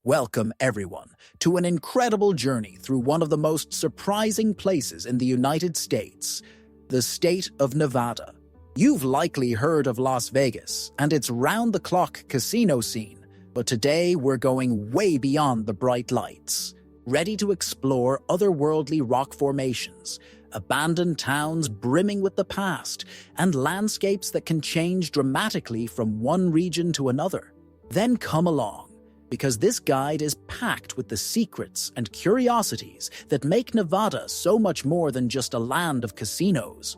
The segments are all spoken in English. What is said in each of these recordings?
Welcome, everyone, to an incredible journey through one of the most surprising places in the United States, the state of Nevada. You've likely heard of Las Vegas and its round-the-clock casino scene, but today we're going way beyond the bright lights, ready to explore otherworldly rock formations, abandoned towns brimming with the past, and landscapes that can change dramatically from one region to another. Then come along, because this guide is packed with the secrets and curiosities that make Nevada so much more than just a land of casinos.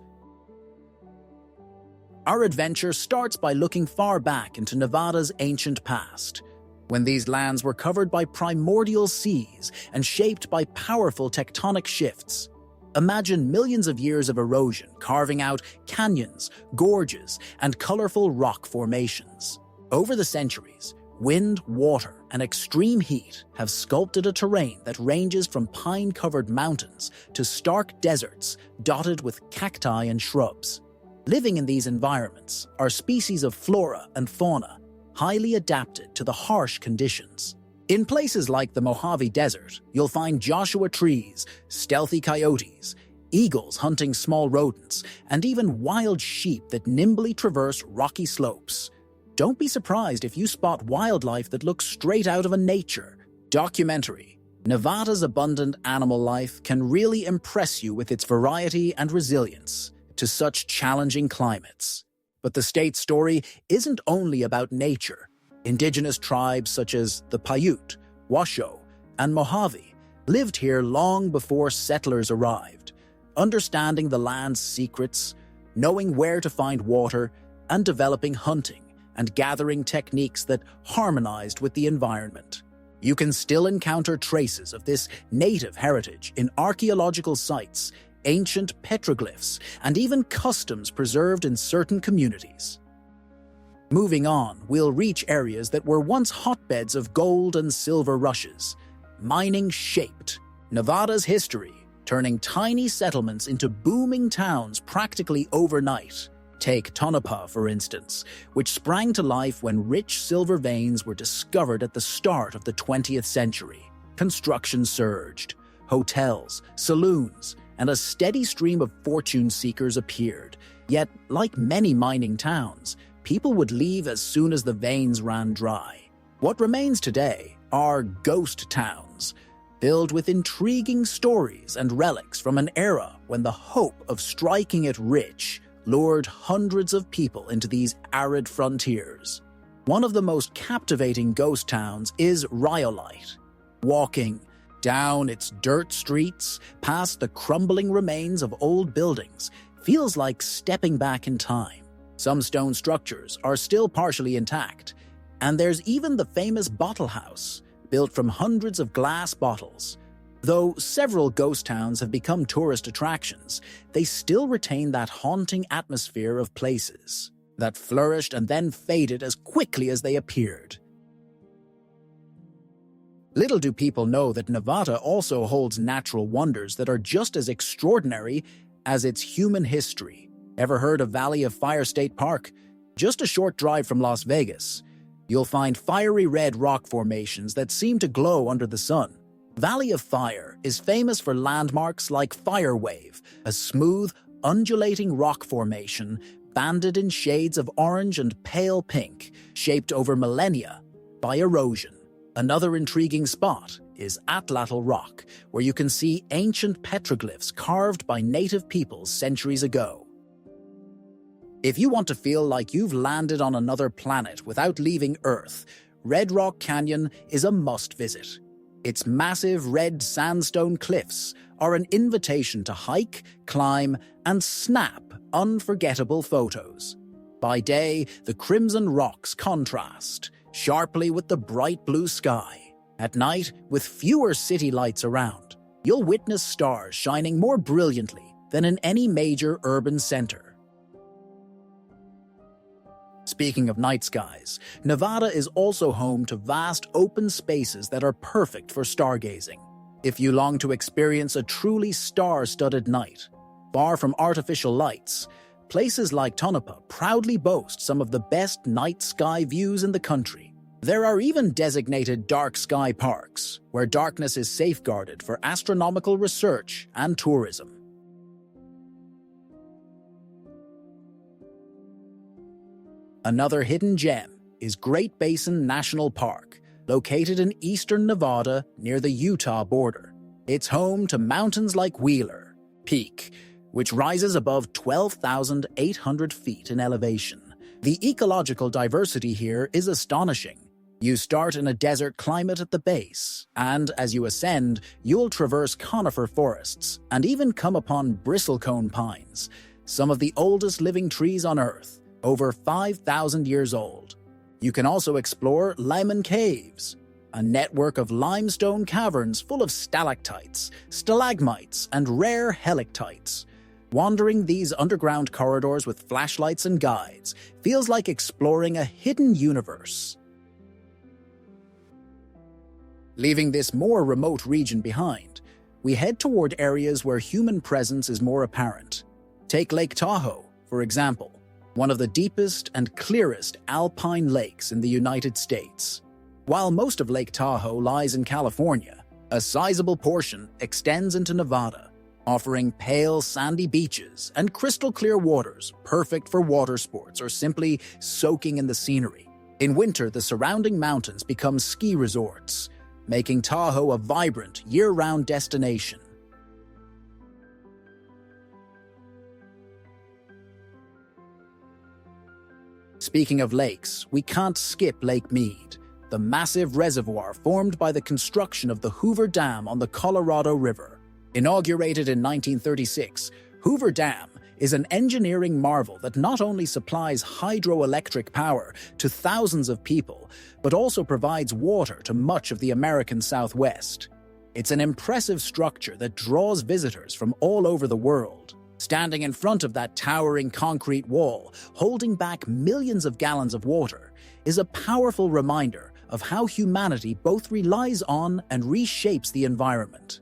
Our adventure starts by looking far back into Nevada's ancient past, when these lands were covered by primordial seas and shaped by powerful tectonic shifts. Imagine millions of years of erosion carving out canyons, gorges, and colorful rock formations. Over the centuries, wind, water, and extreme heat have sculpted a terrain that ranges from pine-covered mountains to stark deserts dotted with cacti and shrubs. Living in these environments are species of flora and fauna, highly adapted to the harsh conditions. In places like the Mojave Desert, you'll find Joshua trees, stealthy coyotes, eagles hunting small rodents, and even wild sheep that nimbly traverse rocky slopes. Don't be surprised if you spot wildlife that looks straight out of a nature documentary. Nevada's abundant animal life can really impress you with its variety and resilience to such challenging climates. But the state's story isn't only about nature. Indigenous tribes such as the Paiute, Washoe, and Mojave lived here long before settlers arrived, understanding the land's secrets, knowing where to find water, and developing hunting and gathering techniques that harmonized with the environment. You can still encounter traces of this native heritage in archaeological sites, ancient petroglyphs, and even customs preserved in certain communities. Moving on, we'll reach areas that were once hotbeds of gold and silver rushes. Mining shaped Nevada's history, turning tiny settlements into booming towns practically overnight. Take Tonopah, for instance, which sprang to life when rich silver veins were discovered at the start of the 20th century. Construction surged. Hotels, saloons, and a steady stream of fortune seekers appeared. Yet, like many mining towns, people would leave as soon as the veins ran dry. What remains today are ghost towns, filled with intriguing stories and relics from an era when the hope of striking it rich lured hundreds of people into these arid frontiers. One of the most captivating ghost towns is Rhyolite. Walking down its dirt streets, past the crumbling remains of old buildings, feels like stepping back in time. Some stone structures are still partially intact, and there's even the famous bottle house, built from hundreds of glass bottles. Though several ghost towns have become tourist attractions, they still retain that haunting atmosphere of places that flourished and then faded as quickly as they appeared. Little do people know that Nevada also holds natural wonders that are just as extraordinary as its human history. Ever heard of Valley of Fire State Park? Just a short drive from Las Vegas. You'll find fiery red rock formations that seem to glow under the sun. Valley of Fire is famous for landmarks like Fire Wave, a smooth, undulating rock formation banded in shades of orange and pale pink, shaped over millennia by erosion. Another intriguing spot is Atlatl Rock, where you can see ancient petroglyphs carved by native peoples centuries ago. If you want to feel like you've landed on another planet without leaving Earth, Red Rock Canyon is a must-visit. Its massive red sandstone cliffs are an invitation to hike, climb, and snap unforgettable photos. By day, the crimson rocks contrast sharply with the bright blue sky. At night, with fewer city lights around, you'll witness stars shining more brilliantly than in any major urban center. Speaking of night skies, Nevada is also home to vast open spaces that are perfect for stargazing. If you long to experience a truly star-studded night, far from artificial lights, places like Tonopah proudly boast some of the best night sky views in the country. There are even designated dark sky parks, where darkness is safeguarded for astronomical research and tourism. Another hidden gem is Great Basin National Park, located in eastern Nevada near the Utah border. It's home to mountains like Wheeler Peak, which rises above 12,800 feet in elevation. The ecological diversity here is astonishing. You start in a desert climate at the base, and as you ascend, you'll traverse conifer forests and even come upon bristlecone pines, some of the oldest living trees on Earth, over 5,000 years old. You can also explore Lyman Caves, a network of limestone caverns full of stalactites, stalagmites, and rare helictites. Wandering these underground corridors with flashlights and guides feels like exploring a hidden universe. Leaving this more remote region behind, we head toward areas where human presence is more apparent. Take Lake Tahoe, for example, one of the deepest and clearest alpine lakes in the United States. While most of Lake Tahoe lies in California, a sizable portion extends into Nevada, offering pale sandy beaches and crystal-clear waters perfect for water sports or simply soaking in the scenery. In winter, the surrounding mountains become ski resorts, making Tahoe a vibrant, year-round destination. Speaking of lakes, we can't skip Lake Mead, the massive reservoir formed by the construction of the Hoover Dam on the Colorado River. Inaugurated in 1936, Hoover Dam is an engineering marvel that not only supplies hydroelectric power to thousands of people, but also provides water to much of the American Southwest. It's an impressive structure that draws visitors from all over the world. Standing in front of that towering concrete wall, holding back millions of gallons of water, is a powerful reminder of how humanity both relies on and reshapes the environment.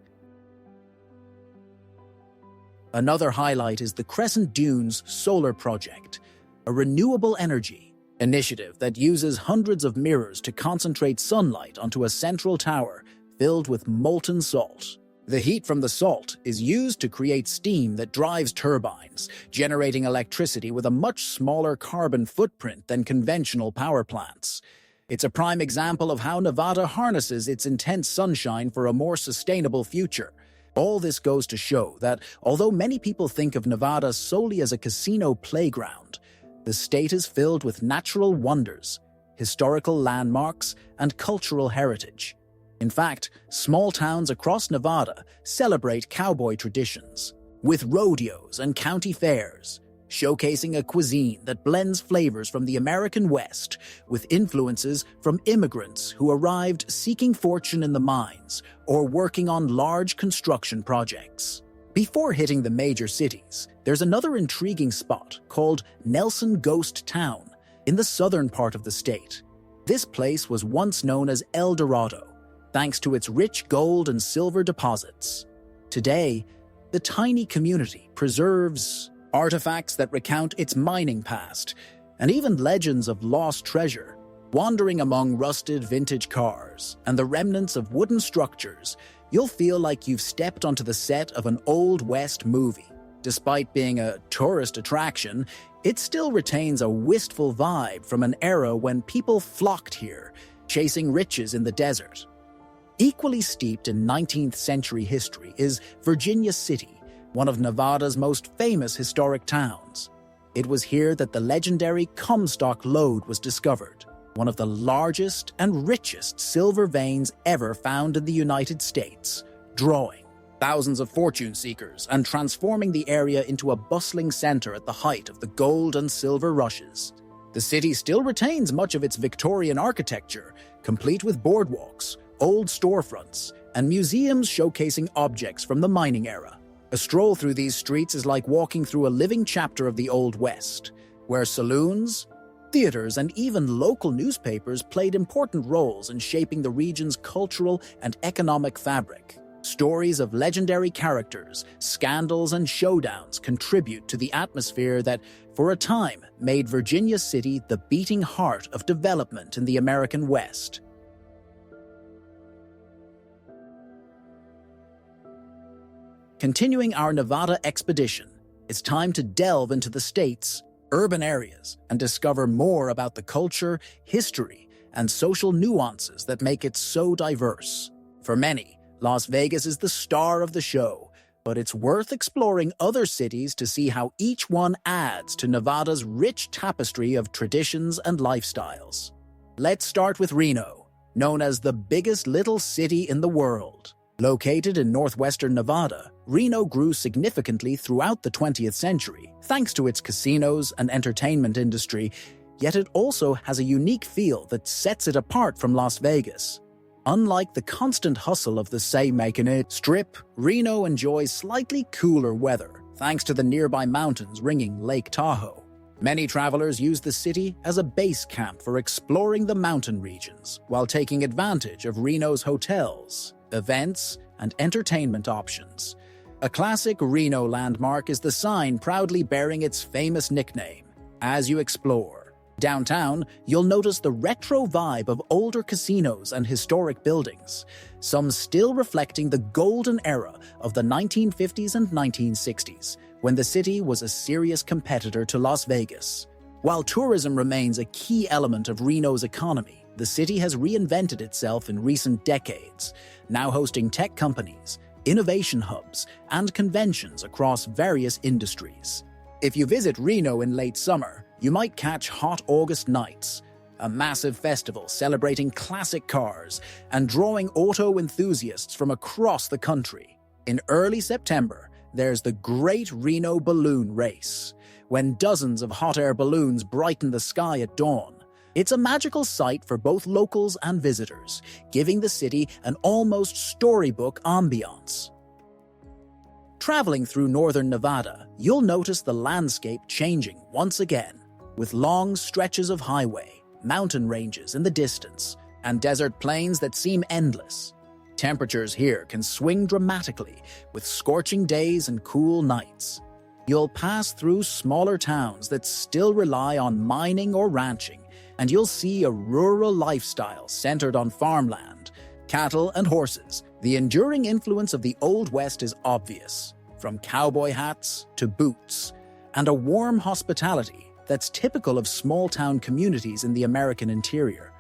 Another highlight is the Crescent Dunes Solar Project, a renewable energy initiative that uses hundreds of mirrors to concentrate sunlight onto a central tower filled with molten salt. The heat from the salt is used to create steam that drives turbines, generating electricity with a much smaller carbon footprint than conventional power plants. It's a prime example of how Nevada harnesses its intense sunshine for a more sustainable future. All this goes to show that, although many people think of Nevada solely as a casino playground, the state is filled with natural wonders, historical landmarks, and cultural heritage. In fact, small towns across Nevada celebrate cowboy traditions, with rodeos and county fairs, showcasing a cuisine that blends flavors from the American West with influences from immigrants who arrived seeking fortune in the mines or working on large construction projects. Before hitting the major cities, there's another intriguing spot called Nelson Ghost Town in the southern part of the state. This place was once known as El Dorado, thanks to its rich gold and silver deposits. Today, the tiny community preserves artifacts that recount its mining past, and even legends of lost treasure. Wandering among rusted vintage cars and the remnants of wooden structures, you'll feel like you've stepped onto the set of an Old West movie. Despite being a tourist attraction, it still retains a wistful vibe from an era when people flocked here, chasing riches in the desert. Equally steeped in 19th century history is Virginia City, one of Nevada's most famous historic towns. It was here that the legendary Comstock lode was discovered, one of the largest and richest silver veins ever found in the United States, drawing thousands of fortune seekers and transforming the area into a bustling center at the height of the gold and silver rushes. The city still retains much of its Victorian architecture, complete with boardwalks, old storefronts, and museums showcasing objects from the mining era. A stroll through these streets is like walking through a living chapter of the Old West, where saloons, theaters, and even local newspapers played important roles in shaping the region's cultural and economic fabric. Stories of legendary characters, scandals, and showdowns contribute to the atmosphere that, for a time, made Virginia City the beating heart of development in the American West. Continuing our Nevada expedition, it's time to delve into the state's urban areas and discover more about the culture, history, and social nuances that make it so diverse. For many, Las Vegas is the star of the show, but it's worth exploring other cities to see how each one adds to Nevada's rich tapestry of traditions and lifestyles. Let's start with Reno, known as the biggest little city in the world. Located in northwestern Nevada, Reno grew significantly throughout the 20th century, thanks to its casinos and entertainment industry, yet it also has a unique feel that sets it apart from Las Vegas. Unlike the constant hustle of the Say-Making-It Strip, Reno enjoys slightly cooler weather, thanks to the nearby mountains ringing Lake Tahoe. Many travelers use the city as a base camp for exploring the mountain regions, while taking advantage of Reno's hotels, events, and entertainment options. A classic Reno landmark is the sign proudly bearing its famous nickname. As you explore downtown, you'll notice the retro vibe of older casinos and historic buildings, some still reflecting the golden era of the 1950s and 1960s, when the city was a serious competitor to Las Vegas. While tourism remains a key element of Reno's economy, the city has reinvented itself in recent decades, now hosting tech companies, innovation hubs, and conventions across various industries. If you visit Reno in late summer, you might catch Hot August Nights, a massive festival celebrating classic cars and drawing auto enthusiasts from across the country. In early September, there's the Great Reno Balloon Race, when dozens of hot air balloons brighten the sky at dawn. It's a magical sight for both locals and visitors, giving the city an almost storybook ambiance. Traveling through northern Nevada, you'll notice the landscape changing once again, with long stretches of highway, mountain ranges in the distance, and desert plains that seem endless. Temperatures here can swing dramatically, with scorching days and cool nights. You'll pass through smaller towns that still rely on mining or ranching, and you'll see a rural lifestyle centered on farmland, cattle, and horses. The enduring influence of the Old West is obvious, from cowboy hats to boots, and a warm hospitality that's typical of small-town communities in the American interior.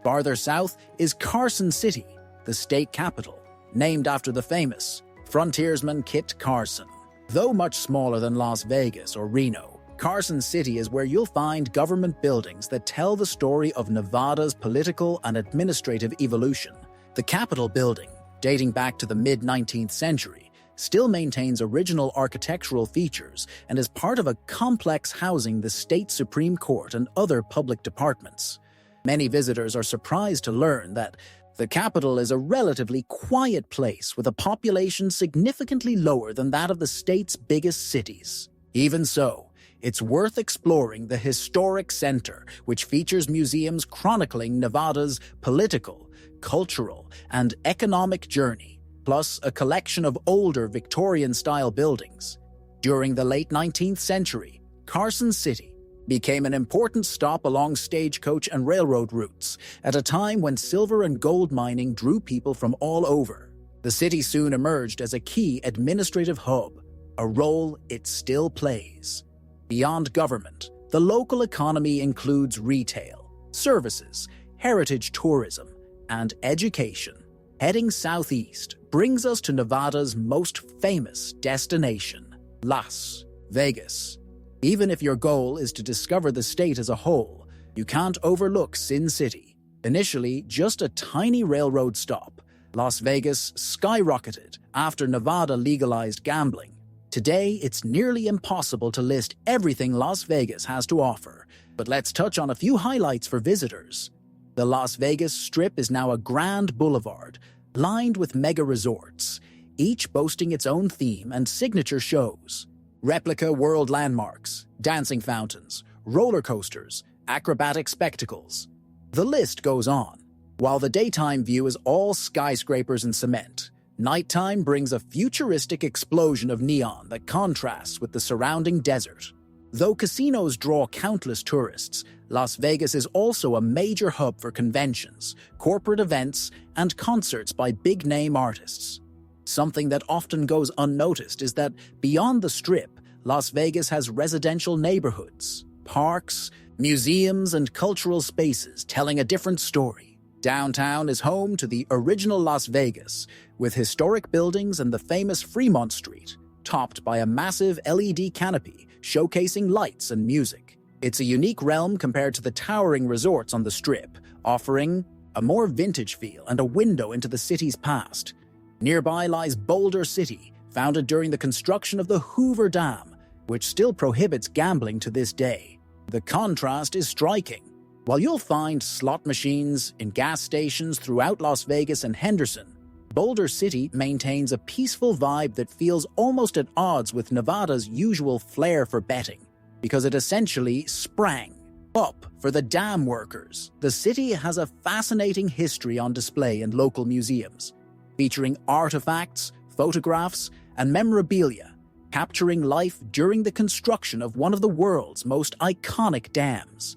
Farther south is Carson City, the state capital, named after the famous frontiersman Kit Carson. Though much smaller than Las Vegas or Reno, Carson City is where you'll find government buildings that tell the story of Nevada's political and administrative evolution. The Capitol building, dating back to the mid-19th century, still maintains original architectural features and is part of a complex housing the state Supreme Court and other public departments. Many visitors are surprised to learn that the Capitol is a relatively quiet place with a population significantly lower than that of the state's biggest cities. Even so, it's worth exploring the historic center, which features museums chronicling Nevada's political, cultural, and economic journey, plus a collection of older Victorian-style buildings. During the late 19th century, Carson City became an important stop along stagecoach and railroad routes at a time when silver and gold mining drew people from all over. The city soon emerged as a key administrative hub, a role it still plays. Beyond government, the local economy includes retail, services, heritage tourism, and education. Heading southeast brings us to Nevada's most famous destination, Las Vegas. Even if your goal is to discover the state as a whole, you can't overlook Sin City. Initially just a tiny railroad stop, Las Vegas skyrocketed after Nevada legalized gambling. Today, it's nearly impossible to list everything Las Vegas has to offer, but let's touch on a few highlights for visitors. The Las Vegas Strip is now a grand boulevard, lined with mega resorts, each boasting its own theme and signature shows. Replica world landmarks, dancing fountains, roller coasters, acrobatic spectacles, The list goes on. While the daytime view is all skyscrapers and cement, nighttime brings a futuristic explosion of neon that contrasts with the surrounding desert. Though casinos draw countless tourists, Las Vegas is also a major hub for conventions, corporate events, and concerts by big-name artists. Something that often goes unnoticed is that beyond the Strip, Las Vegas has residential neighborhoods, parks, museums, and cultural spaces telling a different story. Downtown is home to the original Las Vegas, with historic buildings and the famous Fremont Street, topped by a massive LED canopy showcasing lights and music. It's a unique realm compared to the towering resorts on the Strip, offering a more vintage feel and a window into the city's past. Nearby lies Boulder City, founded during the construction of the Hoover Dam, which still prohibits gambling to this day. The contrast is striking. While you'll find slot machines in gas stations throughout Las Vegas and Henderson, Boulder City maintains a peaceful vibe that feels almost at odds with Nevada's usual flair for betting, because it essentially sprang up for the dam workers. The city has a fascinating history on display in local museums, featuring artifacts, photographs, and memorabilia, capturing life during the construction of one of the world's most iconic dams.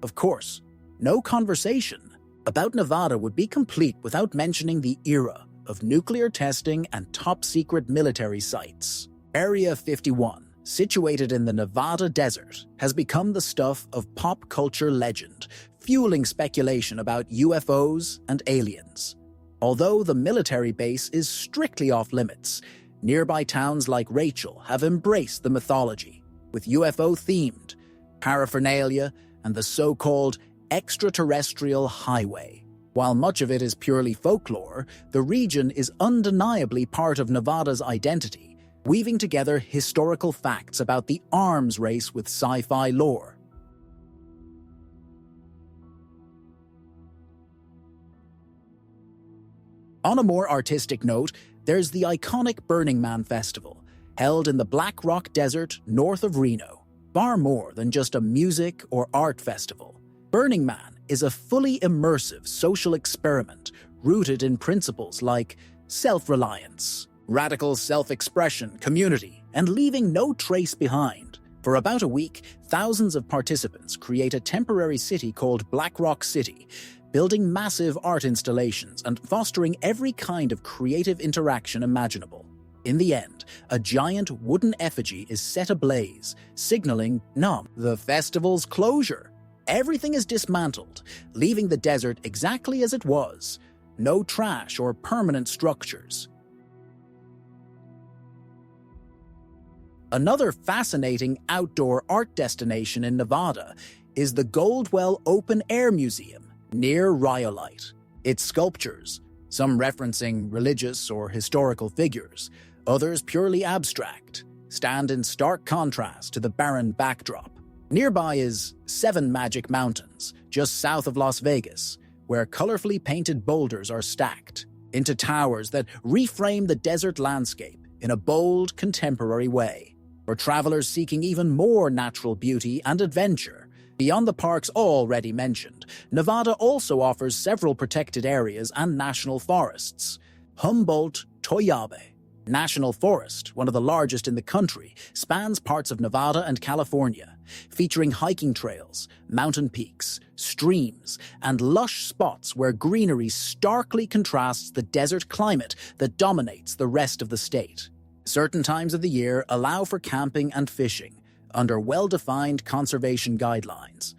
Of course, no conversation about Nevada would be complete without mentioning the era of nuclear testing and top-secret military sites. Area 51, situated in the Nevada desert, has become the stuff of pop culture legend, fueling speculation about UFOs and aliens. Although the military base is strictly off-limits, nearby towns like Rachel have embraced the mythology, with UFO-themed paraphernalia and the so-called extraterrestrial highway. While much of it is purely folklore, the region is undeniably part of Nevada's identity, weaving together historical facts about the arms race with sci-fi lore. On a more artistic note, there's the iconic Burning Man Festival, held in the Black Rock Desert north of Reno. Far more than just a music or art festival, Burning Man is a fully immersive social experiment rooted in principles like self-reliance, radical self-expression, community, and leaving no trace behind. For about a week, thousands of participants create a temporary city called Black Rock City, building massive art installations and fostering every kind of creative interaction imaginable. In the end, a giant wooden effigy is set ablaze, signaling the festival's closure. Everything is dismantled, leaving the desert exactly as it was. No trash or permanent structures. Another fascinating outdoor art destination in Nevada is the Goldwell Open Air Museum near Rhyolite. Its sculptures, some referencing religious or historical figures, others purely abstract, stand in stark contrast to the barren backdrop. Nearby is Seven Magic Mountains, just south of Las Vegas, where colorfully painted boulders are stacked into towers that reframe the desert landscape in a bold, contemporary way. For travelers seeking even more natural beauty and adventure, beyond the parks already mentioned, Nevada also offers several protected areas and national forests. Humboldt-Toyabe National Forest, one of the largest in the country, spans parts of Nevada and California, featuring hiking trails, mountain peaks, streams, and lush spots where greenery starkly contrasts the desert climate that dominates the rest of the state. Certain times of the year allow for camping and fishing, under well-defined conservation guidelines.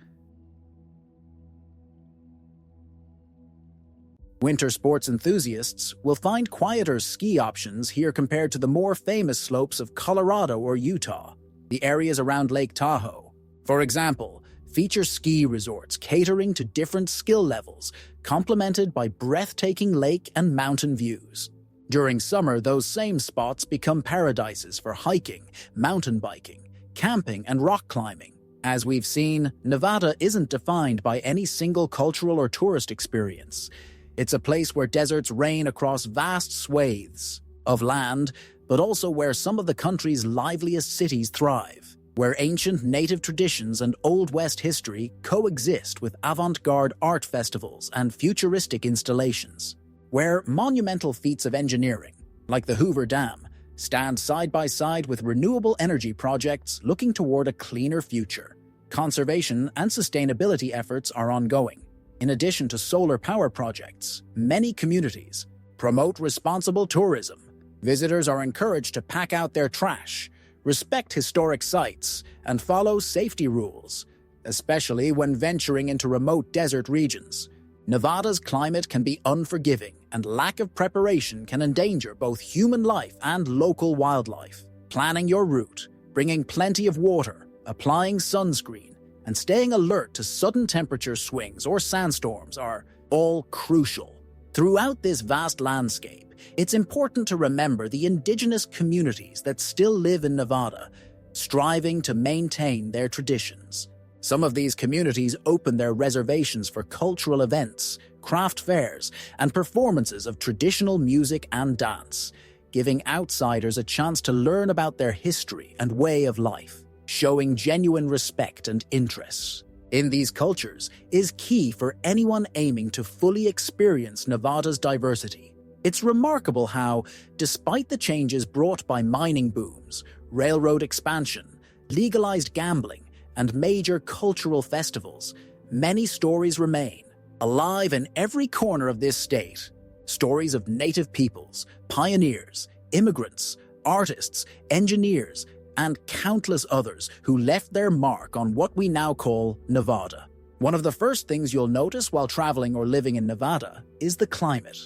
Winter sports enthusiasts will find quieter ski options here compared to the more famous slopes of Colorado or Utah. The areas around Lake Tahoe, for example, feature ski resorts catering to different skill levels, complemented by breathtaking lake and mountain views. During summer, those same spots become paradises for hiking, mountain biking, camping, and rock climbing. As we've seen, Nevada isn't defined by any single cultural or tourist experience. It's a place where deserts reign across vast swathes of land, but also where some of the country's liveliest cities thrive. where ancient native traditions and Old West history coexist with avant-garde art festivals and futuristic installations, where monumental feats of engineering, like the Hoover Dam, stand side by side with renewable energy projects looking toward a cleaner future. Conservation and sustainability efforts are ongoing. In addition to solar power projects, many communities promote responsible tourism. Visitors are encouraged to pack out their trash, respect historic sites, and follow safety rules, especially when venturing into remote desert regions. Nevada's climate can be unforgiving, and lack of preparation can endanger both human life and local wildlife. Planning your route, bringing plenty of water, applying sunscreen, and staying alert to sudden temperature swings or sandstorms are all crucial. Throughout this vast landscape, it's important to remember the indigenous communities that still live in Nevada, striving to maintain their traditions. Some of these communities open their reservations for cultural events, craft fairs, and performances of traditional music and dance, giving outsiders a chance to learn about their history and way of life, showing genuine respect and interest in these cultures is key for anyone aiming to fully experience Nevada's diversity. It's remarkable how, despite the changes brought by mining booms, railroad expansion, legalized gambling, and major cultural festivals, many stories remain alive in every corner of this state. Stories of native peoples, pioneers, immigrants, artists, engineers, and countless others who left their mark on what we now call Nevada. One of the first things you'll notice while traveling or living in Nevada is the climate.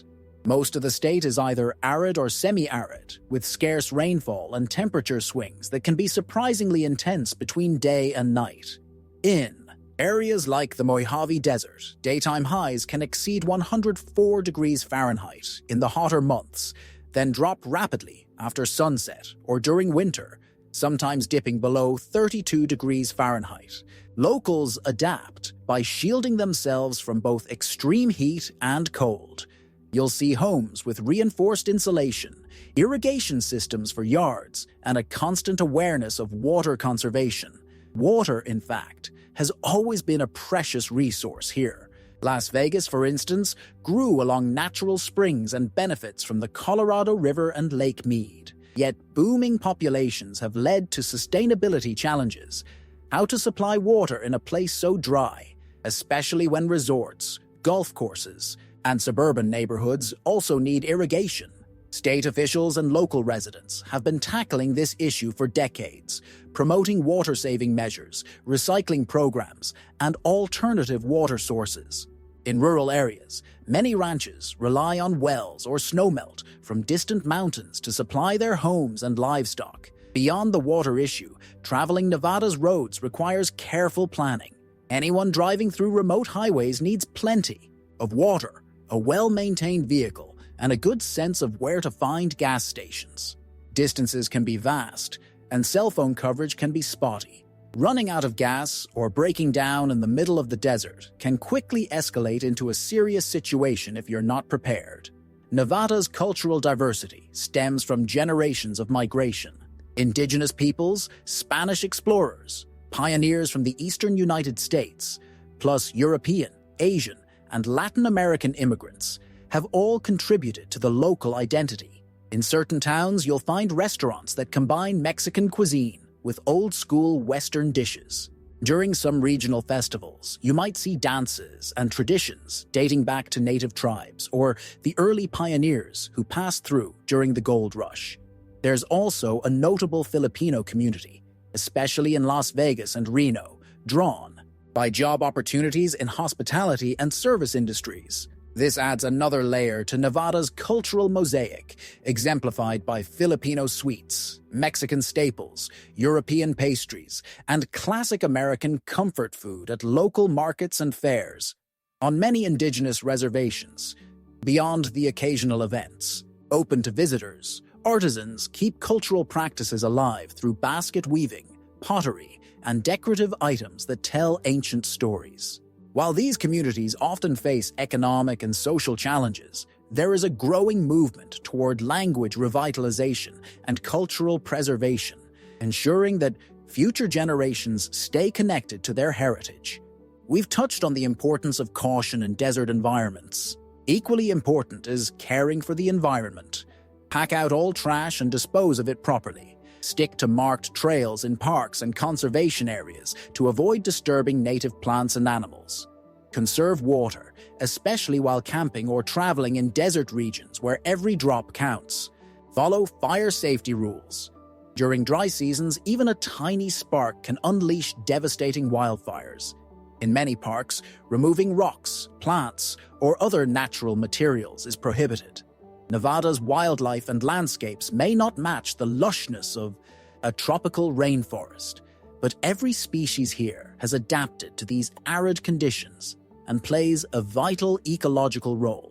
Most of the state is either arid or semi-arid, with scarce rainfall and temperature swings that can be surprisingly intense between day and night. In areas like the Mojave Desert, daytime highs can exceed 104 degrees Fahrenheit in the hotter months, then drop rapidly after sunset or during winter, sometimes dipping below 32 degrees Fahrenheit. Locals adapt by shielding themselves from both extreme heat and cold. You'll see homes with reinforced insulation, irrigation systems for yards, and a constant awareness of water conservation. Water, in fact, has always been a precious resource here. Las Vegas, for instance, grew along natural springs and benefits from the Colorado River and Lake Mead. Yet booming populations have led to sustainability challenges. How to supply water in a place so dry, especially when resorts, golf courses, and suburban neighborhoods also need irrigation. State officials and local residents have been tackling this issue for decades, promoting water-saving measures, recycling programs, and alternative water sources. In rural areas, many ranches rely on wells or snowmelt from distant mountains to supply their homes and livestock. Beyond the water issue, traveling Nevada's roads requires careful planning. Anyone driving through remote highways needs plenty of water, a well-maintained vehicle, and a good sense of where to find gas stations. Distances can be vast, and cell phone coverage can be spotty. Running out of gas or breaking down in the middle of the desert can quickly escalate into a serious situation if you're not prepared. Nevada's cultural diversity stems from generations of migration. Indigenous peoples, Spanish explorers, pioneers from the eastern United States, plus European, Asian, and Latin American immigrants have all contributed to the local identity. In certain towns, you'll find restaurants that combine Mexican cuisine with old-school Western dishes. During some regional festivals, you might see dances and traditions dating back to native tribes or the early pioneers who passed through during the gold rush. There's also a notable Filipino community, especially in Las Vegas and Reno, drawn by job opportunities in hospitality and service industries. This adds another layer to Nevada's cultural mosaic, exemplified by Filipino sweets, Mexican staples, European pastries, and classic American comfort food at local markets and fairs. On many indigenous reservations, beyond the occasional events open to visitors, artisans keep cultural practices alive through basket weaving, pottery, and decorative items that tell ancient stories. While these communities often face economic and social challenges, there is a growing movement toward language revitalization and cultural preservation, ensuring that future generations stay connected to their heritage. We've touched on the importance of caution in desert environments. Equally important is caring for the environment. Pack out all trash and dispose of it properly. Stick to marked trails in parks and conservation areas to avoid disturbing native plants and animals. Conserve water, especially while camping or traveling in desert regions where every drop counts. Follow fire safety rules. During dry seasons, even a tiny spark can unleash devastating wildfires. In many parks, removing rocks, plants, or other natural materials is prohibited. Nevada's wildlife and landscapes may not match the lushness of a tropical rainforest, but every species here has adapted to these arid conditions and plays a vital ecological role.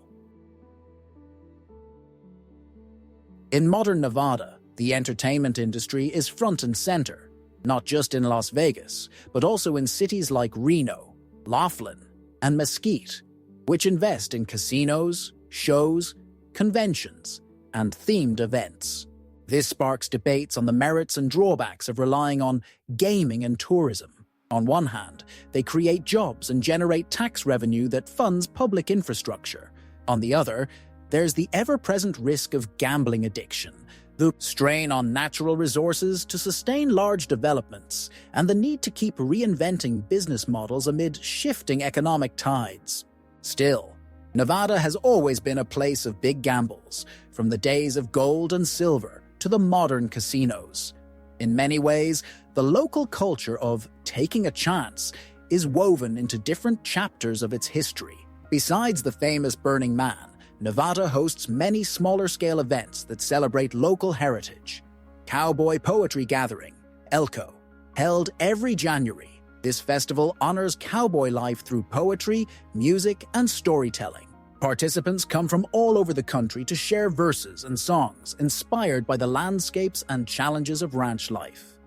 In modern Nevada, the entertainment industry is front and center, not just in Las Vegas, but also in cities like Reno, Laughlin, and Mesquite, which invest in casinos, shows, conventions, and themed events. This sparks debates on the merits and drawbacks of relying on gaming and tourism. On one hand, they create jobs and generate tax revenue that funds public infrastructure. On the other, there's the ever-present risk of gambling addiction, the strain on natural resources to sustain large developments, and the need to keep reinventing business models amid shifting economic tides. Still, Nevada has always been a place of big gambles, from the days of gold and silver to the modern casinos. In many ways, the local culture of taking a chance is woven into different chapters of its history. Besides the famous Burning Man, Nevada hosts many smaller-scale events that celebrate local heritage. Cowboy Poetry Gathering, ELCO, held every January. This festival honors cowboy life through poetry, music, and storytelling. Participants come from all over the country to share verses and songs inspired by the landscapes and challenges of ranch life.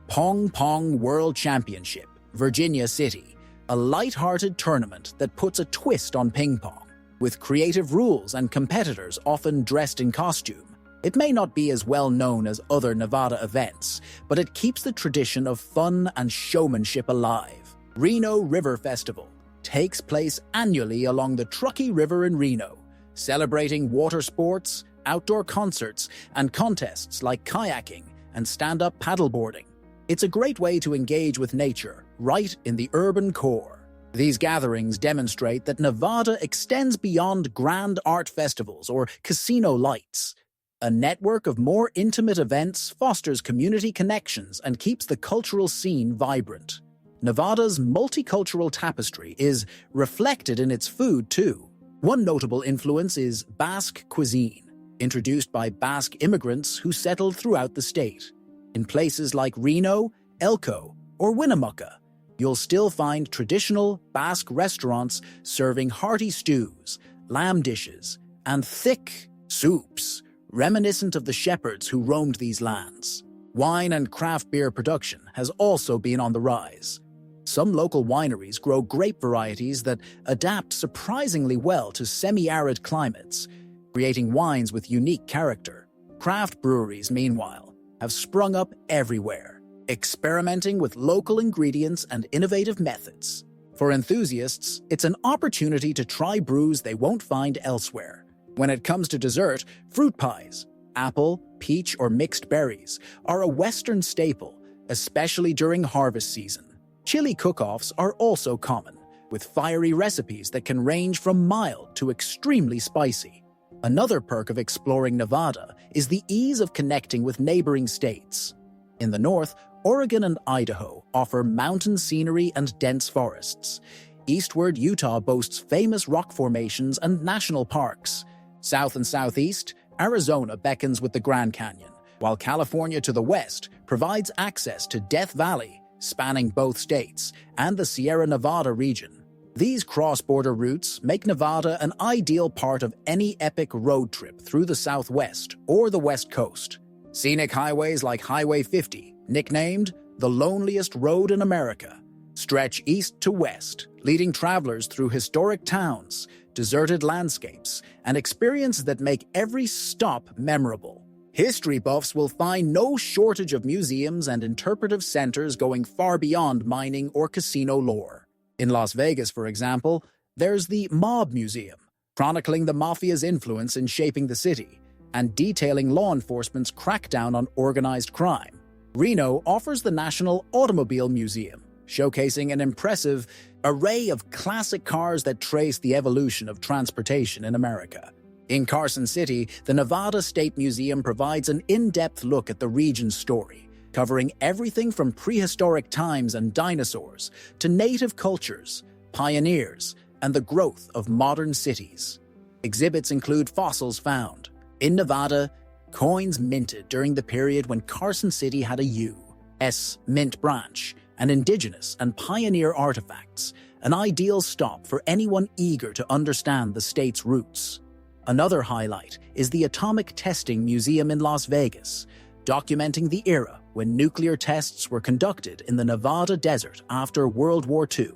Pong Pong World Championship, Virginia City, a light-hearted tournament that puts a twist on ping pong. With creative rules and competitors often dressed in costume, it may not be as well known as other Nevada events, but it keeps the tradition of fun and showmanship alive. Reno River Festival takes place annually along the Truckee River in Reno, celebrating water sports, outdoor concerts, and contests like kayaking and stand-up paddleboarding. It's a great way to engage with nature right in the urban core. These gatherings demonstrate that Nevada extends beyond grand art festivals or casino lights. A network of more intimate events fosters community connections and keeps the cultural scene vibrant. Nevada's multicultural tapestry is reflected in its food, too. One notable influence is Basque cuisine, introduced by Basque immigrants who settled throughout the state. In places like Reno, Elko, or Winnemucca, you'll still find traditional Basque restaurants serving hearty stews, lamb dishes, and thick soups, reminiscent of the shepherds who roamed these lands. Wine and craft beer production has also been on the rise. Some local wineries grow grape varieties that adapt surprisingly well to semi-arid climates, creating wines with unique character. Craft breweries, meanwhile, have sprung up everywhere, experimenting with local ingredients and innovative methods. For enthusiasts, it's an opportunity to try brews they won't find elsewhere. When it comes to dessert, fruit pies, apple, peach, or mixed berries are a Western staple, especially during harvest season. Chili cook-offs are also common, with fiery recipes that can range from mild to extremely spicy. Another perk of exploring Nevada is the ease of connecting with neighboring states. In the north, Oregon and Idaho offer mountain scenery and dense forests. Eastward, Utah boasts famous rock formations and national parks. South and southeast, Arizona beckons with the Grand Canyon, while California to the west provides access to Death Valley, spanning both states, and the Sierra Nevada region. These cross-border routes make Nevada an ideal part of any epic road trip through the Southwest or the West Coast. Scenic highways like Highway 50, nicknamed the loneliest road in America, stretch east to west, leading travelers through historic towns, deserted landscapes, and experiences that make every stop memorable. History buffs will find no shortage of museums and interpretive centers going far beyond mining or casino lore. In Las Vegas, for example, there's the Mob Museum, chronicling the mafia's influence in shaping the city and detailing law enforcement's crackdown on organized crime. Reno offers the National Automobile Museum, showcasing an impressive array of classic cars that trace the evolution of transportation in America. In Carson City, the Nevada State Museum provides an in-depth look at the region's story, covering everything from prehistoric times and dinosaurs to native cultures, pioneers, and the growth of modern cities. Exhibits include fossils found in Nevada, coins minted during the period when Carson City had a U.S. mint branch, and Indigenous and pioneer artifacts, an ideal stop for anyone eager to understand the state's roots. Another highlight is the Atomic Testing Museum in Las Vegas, documenting the era when nuclear tests were conducted in the Nevada desert after World War II.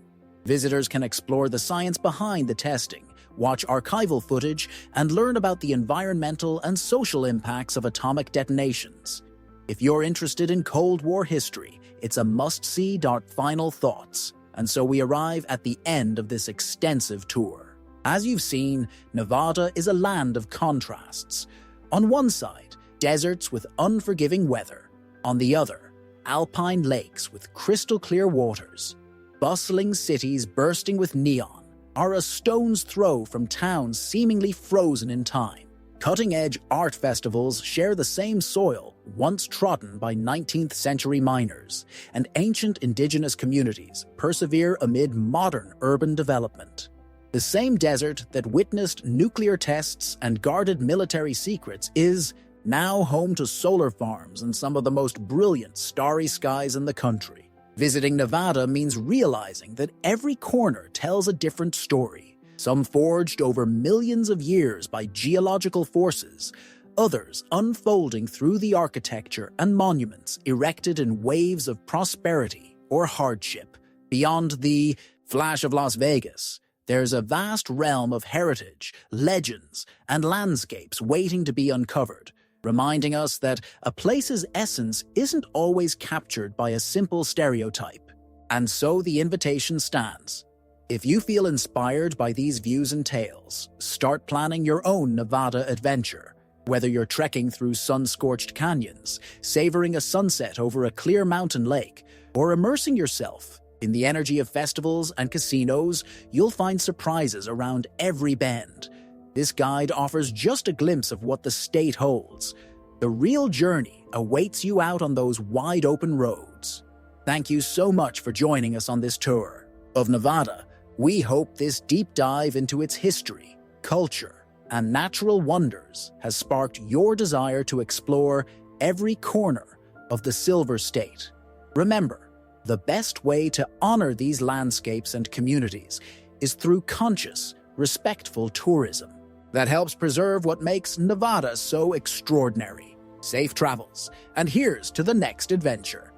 Visitors can explore the science behind the testing, watch archival footage, and learn about the environmental and social impacts of atomic detonations. If you're interested in Cold War history, it's a must-see. Final thoughts. And so we arrive at the end of this extensive tour. As you've seen, Nevada is a land of contrasts. On one side, deserts with unforgiving weather. On the other, alpine lakes with crystal-clear waters. Bustling cities bursting with neon are a stone's throw from towns seemingly frozen in time. Cutting-edge art festivals share the same soil once trodden by 19th-century miners, and ancient indigenous communities persevere amid modern urban development. The same desert that witnessed nuclear tests and guarded military secrets is now home to solar farms and some of the most brilliant starry skies in the country. Visiting Nevada means realizing that every corner tells a different story, some forged over millions of years by geological forces, others unfolding through the architecture and monuments erected in waves of prosperity or hardship. Beyond the flash of Las Vegas, there's a vast realm of heritage, legends, and landscapes waiting to be uncovered, reminding us that a place's essence isn't always captured by a simple stereotype. And so the invitation stands. If you feel inspired by these views and tales, start planning your own Nevada adventure. Whether you're trekking through sun-scorched canyons, savoring a sunset over a clear mountain lake, or immersing yourself in the energy of festivals and casinos, you'll find surprises around every bend. This guide offers just a glimpse of what the state holds. The real journey awaits you out on those wide-open roads. Thank you so much for joining us on this tour of Nevada. We hope this deep dive into its history, culture, and natural wonders has sparked your desire to explore every corner of the Silver State. Remember, the best way to honor these landscapes and communities is through conscious, respectful tourism that helps preserve what makes Nevada so extraordinary. Safe travels, and here's to the next adventure.